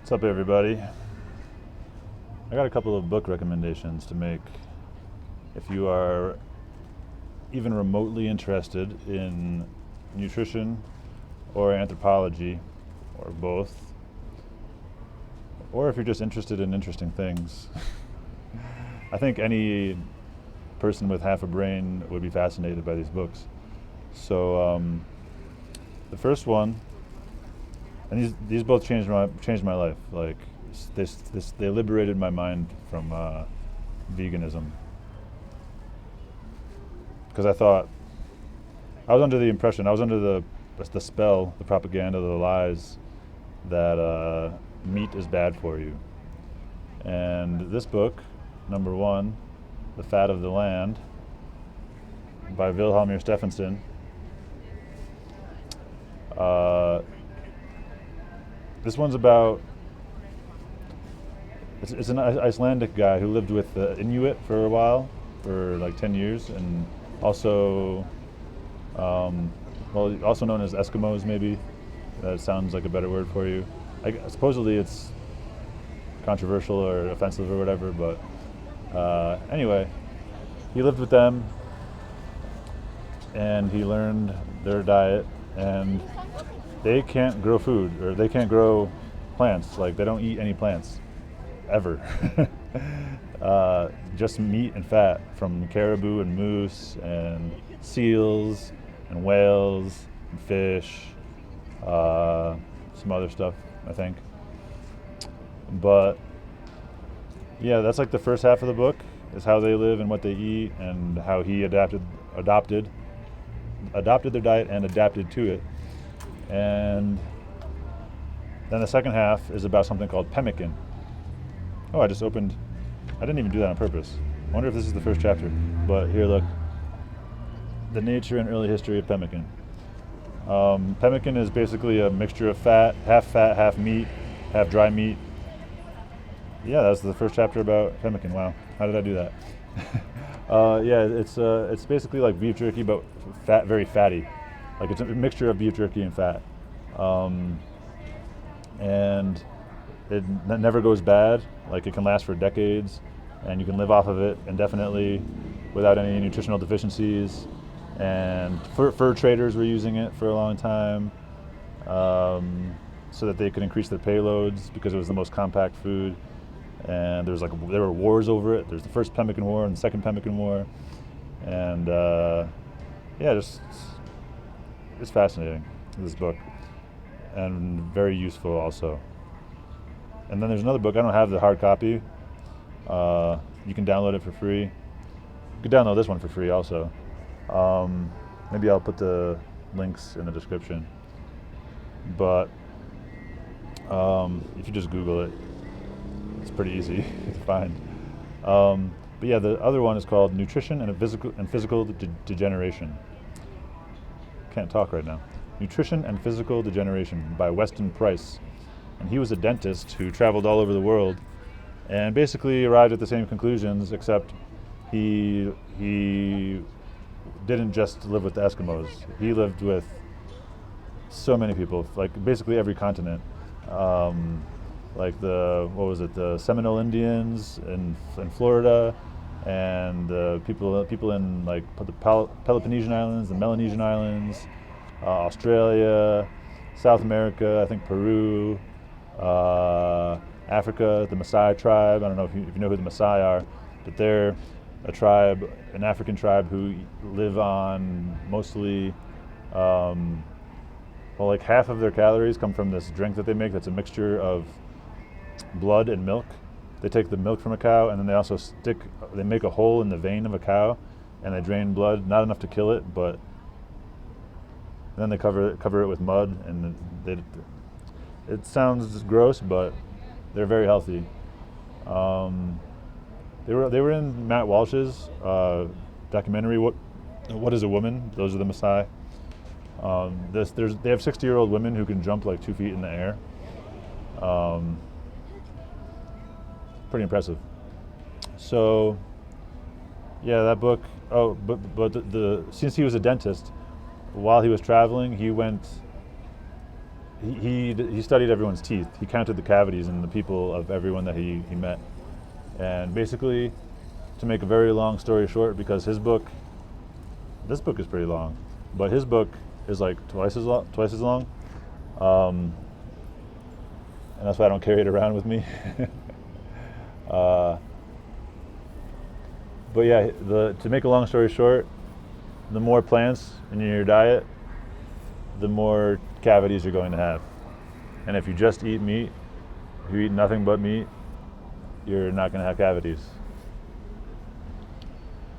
What's up, everybody? I got a couple of book recommendations to make. If you are even remotely interested in nutrition or anthropology, or both, or if you're just interested in interesting things, I think any person with half a brain would be fascinated by these books. So the first one, and these both changed my life. Like they liberated my mind from veganism, because I thought I was under the impression, I was under the spell, the propaganda, the lies that meat is bad for you. And this book, number one, The Fat of the Land, by Vilhjalmur Stefansson. This one's about, it's an Icelandic guy who lived with the Inuit for a while, for like 10 years, and also, also known as Eskimos, maybe. That sounds like a better word for you. Supposedly it's controversial or offensive or whatever, but anyway, he lived with them and he learned their diet, and they can't grow food, or they can't grow plants. Like, they don't eat any plants ever. Just meat and fat from caribou and moose and seals and whales and fish, some other stuff, I think. But yeah, that's like the first half of the book, is how they live and what they eat, and how he adopted their diet and adapted to it. And then the second half is about something called pemmican. Oh, I didn't even do that on purpose. I wonder if this is the first chapter. But here, look. The nature and early history of pemmican. Pemmican is basically a mixture of fat, half meat, half dry meat. Yeah, that's the first chapter about pemmican. Wow, how did I do that? Yeah, it's basically like beef jerky, but very fatty. Like, it's a mixture of beef jerky and fat. And it never goes bad. Like, it can last for decades, and you can live off of it indefinitely without any nutritional deficiencies. And fur traders were using it for a long time, so that they could increase their payloads, because it was the most compact food. And there were wars over it. There's the first pemmican war and the second pemmican war, and yeah, it's fascinating, this book, and very useful also. And then there's another book. I don't have the hard copy. You can download it for free. You can download this one for free also. Maybe I'll put the links in the description. But if you just Google it, it's pretty easy to find. But yeah, the other one is called Nutrition and Physical Degeneration. Can't talk right now. Nutrition and Physical Degeneration by Weston. And he was a dentist who traveled all over the world and basically arrived at the same conclusions, except he didn't just live with the Eskimos. He lived with so many people, like basically every continent. Like the Seminole Indians in Florida, and people in like the Peloponnesian Islands, the Melanesian Islands, Australia, South America, I think Peru, Africa, the Maasai tribe. I don't know if you know who the Maasai are, but they're a tribe, an African tribe, who live on mostly, like half of their calories come from this drink that they make that's a mixture of blood and milk. They take the milk from a cow, and then they make a hole in the vein of a cow, and they drain blood, not enough to kill it, but then they cover it with mud, and it sounds gross, but they're very healthy. They were in Matt Walsh's documentary, What is a Woman? Those are the Maasai. They have 60-year-old women who can jump like 2 feet in the air. Pretty impressive. So, yeah, that book. Oh, but since he was a dentist, while he was traveling, he went he studied everyone's teeth. He counted the cavities in the people of everyone that he met. And basically, to make a very long story short, because this book is pretty long, but his book is like twice as long. And that's why I don't carry it around with me. But yeah, to make a long story short, the more plants in your diet, the more cavities you're going to have. And if you just eat meat, if you eat nothing but meat, you're not going to have cavities.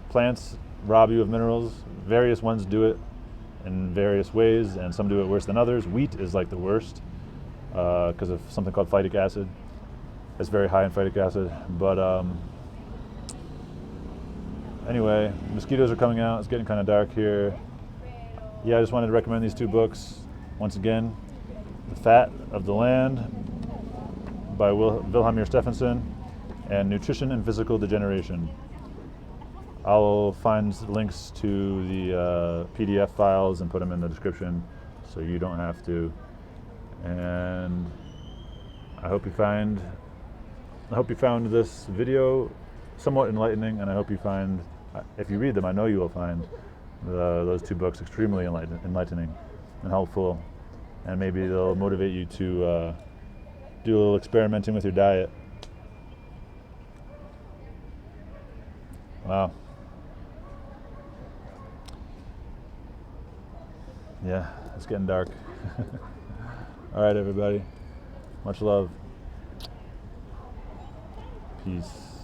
Plants rob you of minerals. Various ones do it in various ways, and some do it worse than others. Wheat is like the worst because of something called phytic acid. It's very high in phytic acid. But anyway, mosquitoes are coming out. It's getting kind of dark here. Yeah, I just wanted to recommend these two books. Once again, The Fat of the Land by Vilhjalmur Stefansson and Nutrition and Physical Degeneration. I'll find links to the PDF files and put them in the description so you don't have to. And I hope you found this video somewhat enlightening, and I hope you find, if you read them, I know you will find those two books extremely enlightening and helpful, and maybe they'll motivate you to do a little experimenting with your diet. Wow. Yeah, it's getting dark. All right, everybody. Much love. Peace.